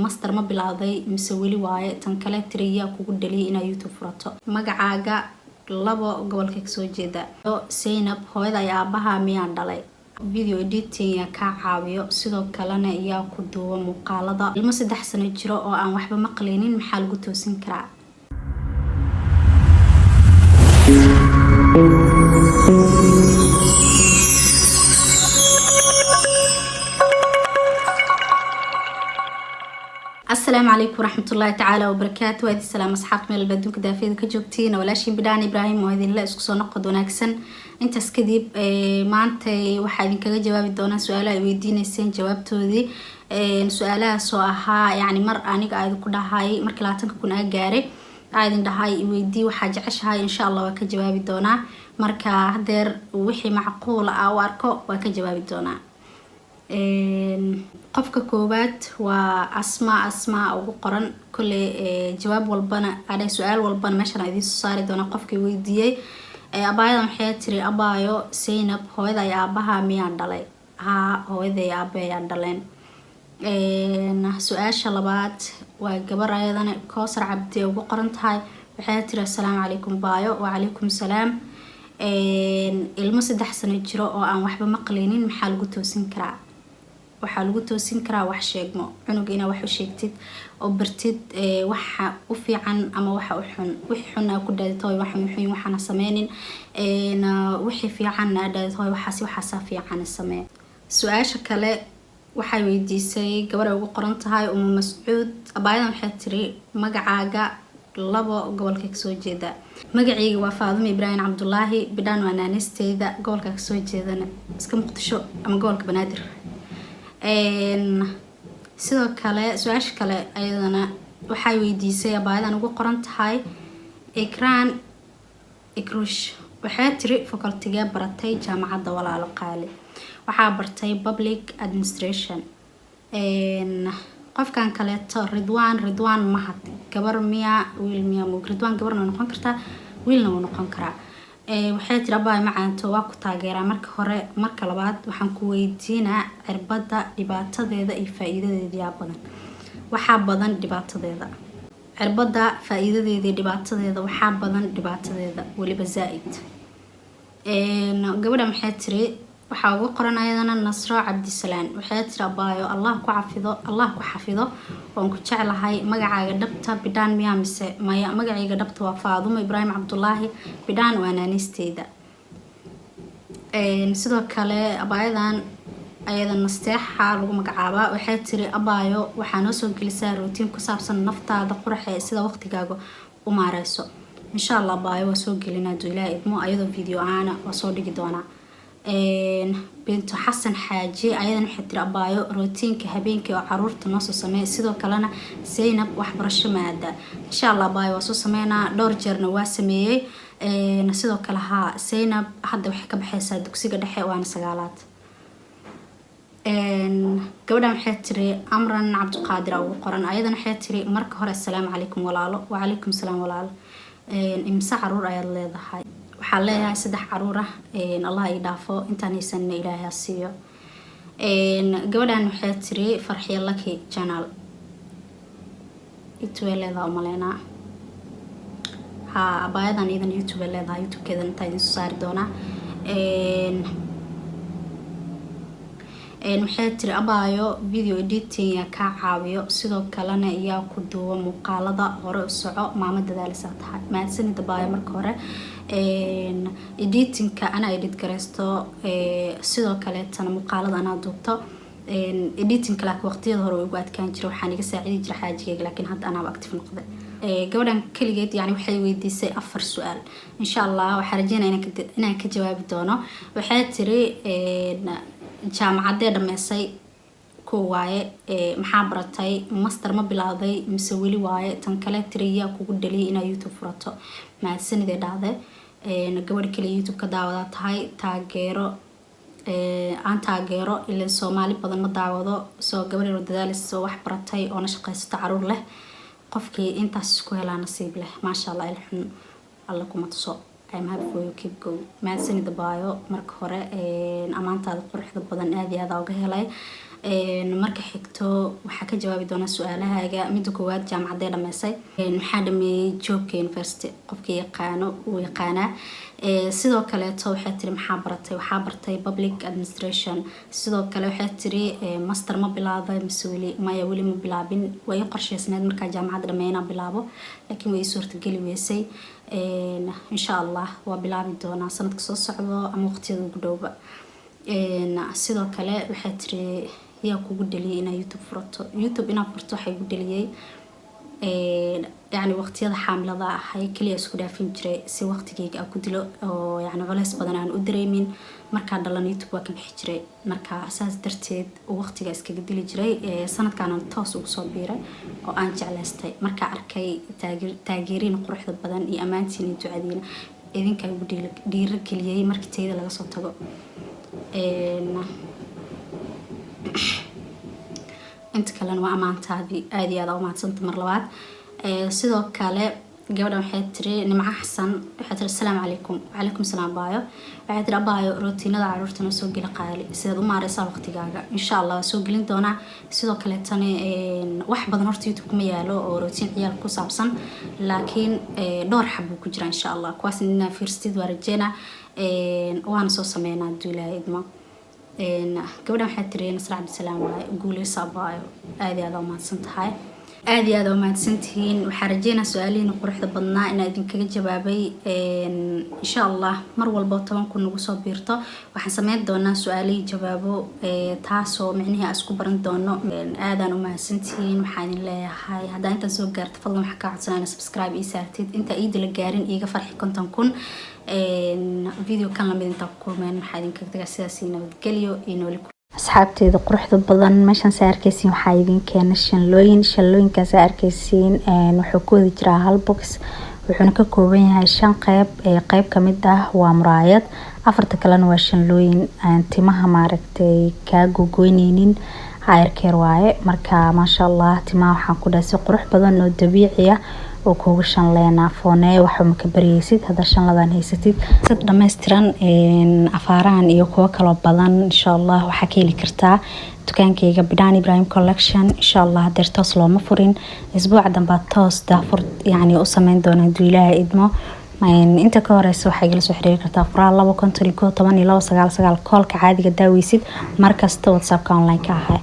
master ma bilowday mise weli waaye tan kale tiriya kugu dhaliyay inaa YouTube furato magacaaga labo gobolka ka soo jeeda Zainab hooyada ay aabaha miyaa dhalay video editing ka caawiyo sidoo kalena ayaa ku duuba muuqaalada ilmo 3 sano jiro oo aan waxba maqleenin maxaa lagu toosin karaa السلام عليكم ورحمة الله تعالى وبركاته. وهذه السلام أصحاب من البدون كده في ذيك جوتين ولا شيء بدان إبراهيم وهذه الله إسكسو نقد ونكسن أنت سكديب ما أنت واحد كذا جواب الدونا سؤال ويديني السين جوابته ذي سؤالها سواها يعني مر أنا قاعد كده هاي مر كلاتك كنا جاري قاعد ده هاي ويدي وحاجة عش هاي إن شاء الله وكجواب الدونا مر كهدر وحي معقول أو أركو وكجواب الدونا qofka koobaad waa asmaa ugu qoran kulli jawaab walbana ada su'aal walbana meeshan ay soo saari doona qofkii weydiiyay abaayada maxay tiri abaayo Zainab hooyada ay aabaha miyaa dhalay hooyada ay aabaha dhaleen su'aasha labaad waa gabar ayadana Koosar Cabdi ugu qoran tahay waxay tiri assalaamu calaykum baayo wa calaykum salaam ilmo 3 sano jiro oo aan waxba maqleenin maxaa lagu toosin karaa waxaa lagu toosin karaa wax sheegmo cunug ina wax u sheegtid oo bartid waxa u fiican ama waxa u xun wixii xun ku dhaadtay waxa muhiim waxana sameeynin wixii fiican dhaadtay waxa fiican samee su'aasha kale waxay weydiisay gabar ugu qoran tahay Mascuud abaayada waxay tiri magacaaga labo gobolka ka soo jeeda magacayga waa Faadimo Ibrahim Cabdullaahi bidaan wanaanisteeda gobolka ka soo jeedana iska Muqdisho ama gobolka Banaadir sidoo kale su'aasha kale ayadana waxay weydiisay abaadan ugu qoran tahay Ikraan Ikrush waxay tiri faculty-ga baratay jaamacadda walaalo qaali waxaa bartay public administration qofkan kale Ridwaan Mahad gabar miya wiil miya Ridwaan gabarna noqon kartaa wiilna noqon karaa waxay tiri abaa macaanto waa ku taageeraa marka hore marka labaad waxaan ku weydiinaa cirbada dhibaatadeeda iyo faa'iidadeeda badan waxa badan dhibaatadeeda cirbada faa'iidadeeda iyo dhibaatadeeda waxa badan dhibaatadeeda waliba zaid gabadha maxay tiri waxa ugu qoran ayadana Nasro Cabdisalaan waxay tiri abaayo Allah ku xafido waan ku jeclahay magacaaga dhabta bidaan miyaa mise maya magacayga dhabta waa Faadimo Ibrahim Cabdullaahi bidaan wanaanisteeda sidoo kale abaayadan ayadan nasteexa lagu magacaaba waxay tiri abaayo waxaa noo soo gelisaa routine ku saabsan naftaada qurxee sida waqtigaaga u maareyso insha Allah abaayo waa soo gelinaa Ilaahay idmo ayadoo video aana waa soo dhigi doonaa bintu Xasan Xaaji ayadan waxay tiri abaayo routiinka habeenkii oo caruurta noo soo sameey sidoo kalena Zainab wax barasho maada insha Allah abaayo waa soo sameynaa dhowr jeerna waa sameeyay sidoo kale Zainab hadda waxay ka baxaysaa dugsiga dhexe waana 9aad gabadha waxay tiri Amran Cabdiqaadir ugu qoran ayadan waxay tiri marka hore assalaamu calaykum walaalo wa calaykum salaam walaalo imsa caruur ayaad leedahay waxaa leeyahay 3 caruur ah Allah ay dhaafo intaan haysan Ilaahay siiyo gabadhan waxay tiri Farxiyo Lucky channel YouTube leedahay umaleena abaayadan idan YouTube leedahay YouTube keedan inta idin soo saari doona waxay tiri abaayo video editing ka caawiyo sidoo kalena ayaa ku duuba muuqaalada hore u soco maama dadaalisa tahay maadsanida abaayo marka hore editing ka ana edit gareysto sidoo kale tan muuqaalada ana duubto editing kala waqtiyada hore ugu adkaan jiray waxaan iga saacidey jiray xaajigayga laakiin hadda ana active noqday gabadhan kaligeed yani waxay weydiisay 4 su'aal insha Allah waxaan rajeynayaa inaan ka jawaabi doono waxay tiri jaamacadda dhameysay ku waaye maxaa baratay master ma bilowday mise weli waaye tan kale tiriya kugu dhaliyay inaa YouTube furato maadsanide dhacday gabadh kale YouTube ka daawada tahay taageero ilaa Soomaali badan ma daawado soo gabadh yar dadaalayso wax baratay oo na shaqaysto caruur leh qofkii intaas ku helaa nasiib leh ma sha Allah ilaahin alla kuma tuso I'm happy for you keep going maadsanida baayo marka hore amaantaada quruxda badan aad iyo aad uga helay marka xigto waxaa ka jawaabi doonaa su-aalahaaga. midda koowaad jaamacadee dhameysay, maxaa dhameeyey Joogka University, qofkii yaqaano uu yaqaanaa. sidoo kaleeto waxay tiri maxaa baratay, waxaa bartay public administration. sidoo kale waxay tiri master ma bilaabay mise weli, maya weli ma bilaabin, way qorsheysneed markaa jaamacad dhameeyna bilaabo laakiin way suurtageli weysay. insha Allah waa bilaabi doonaa sanadka soo socdo ama waqtiyada ugu dhowba. sidoo kale waxay tiri yaa kugu dhaliyay inaa YouTube furato. YouTube inaa furto waxay igu dhaliyay يعني waqtiyada xaamilada ahay kaliya isku dhaafin jiray si waqtigeyga aan ku dilo oo yani culays badan aan u dareemin. markaa dhalan YouTube waa ka bixi jiray, marka saas darteed waqtiga iskaga dili jiray. sanadkan aan toos ugu soo biiray oo aan jeclaystay markaa arkay taageerin quruxda badan iyo amaantiin iyo ducadiina idinka ugu dhiirigeliyay markii tayada laga soo tago. inta kalena waa amaantaadii aad iyo aad u mahadsantahay mar labaad. sidoo kale gabadhan waxay tiri Nimco Xasan waxay tiri assalaamu calaykum. wacalaykum salaam baayo. waxay tiri abaayo rootiinada caruurtana soo geli qaali sidaad u maareysaa waqtigaaga. insha Allah waa soo gelin doonaa. sidoo kale tani wax badan horta YouTube kuma yaalo oo rootiin ciyaal ku saabsan, laakiin dhowr xabo ku jira insha Allah kuwaas inaa fiirstid waa rajeena waana soo sameynaa duulaa idmo. gabadhan waxay tiri Nasra Cabdisalaam waay guuleysa abaayo aad iyo aad u mahadsantahay. aad iyo aad u mahadsantihiin. waxaan rajeynaa su-aalihiina quruxda badnaa inaan idinkaga jawaabay. insha Allah mar walba 10 kun nagu soo biirto waxaan sameyn doonaa su-aalihii jawaabo taasoo micnaheeda aan isku baran doono. aadaan u mahadsantihiin. waxaan idin leeyahay haddaa intaan soo gaarto fadlan waxaa kaa codsanaa inaad subscribe ii saartid inta iida la gaarin iiga farxi 50 kun. video kan lamid intaa ku kulmeen waxaa idinkaga tagaa sidaas nabadgelyo iyo nooli. asxaabteeda quruxda badan meeshan saa arkaysiin waxaa idin keena shanlooyinkaas saa arkaysiin wuxuu ku wada jiraa hal box wuxuuna ka kooban yahay 5 qayb. qayb kamid ah waa muraayad, 4 kalena waa shanlooyin timaha maaragtay kaa gogoyneynin hair care waaye. marka maasha Allah timaha waxaan ku dhahay si qurux badan oo dabiici ah oo kugu shanleena foonee waxa ma ka bariyaysid hada shanladan haysatid sad dhameystiran afaaraan iyo kuwa kala badan insha Allah waxa ka heli kartaa dukaankayga Bidhaan Ibrahim Collection. insha Allah deertoos looma furin isbuuca dambe toos daafur yani u sameyn doona duulaha idmo. inta ka horeysa waxay igala soo xiriiri kartaa furaha 251 1299 koolka caadiga daaweysid markasta WhatsApp ka online ka ahay.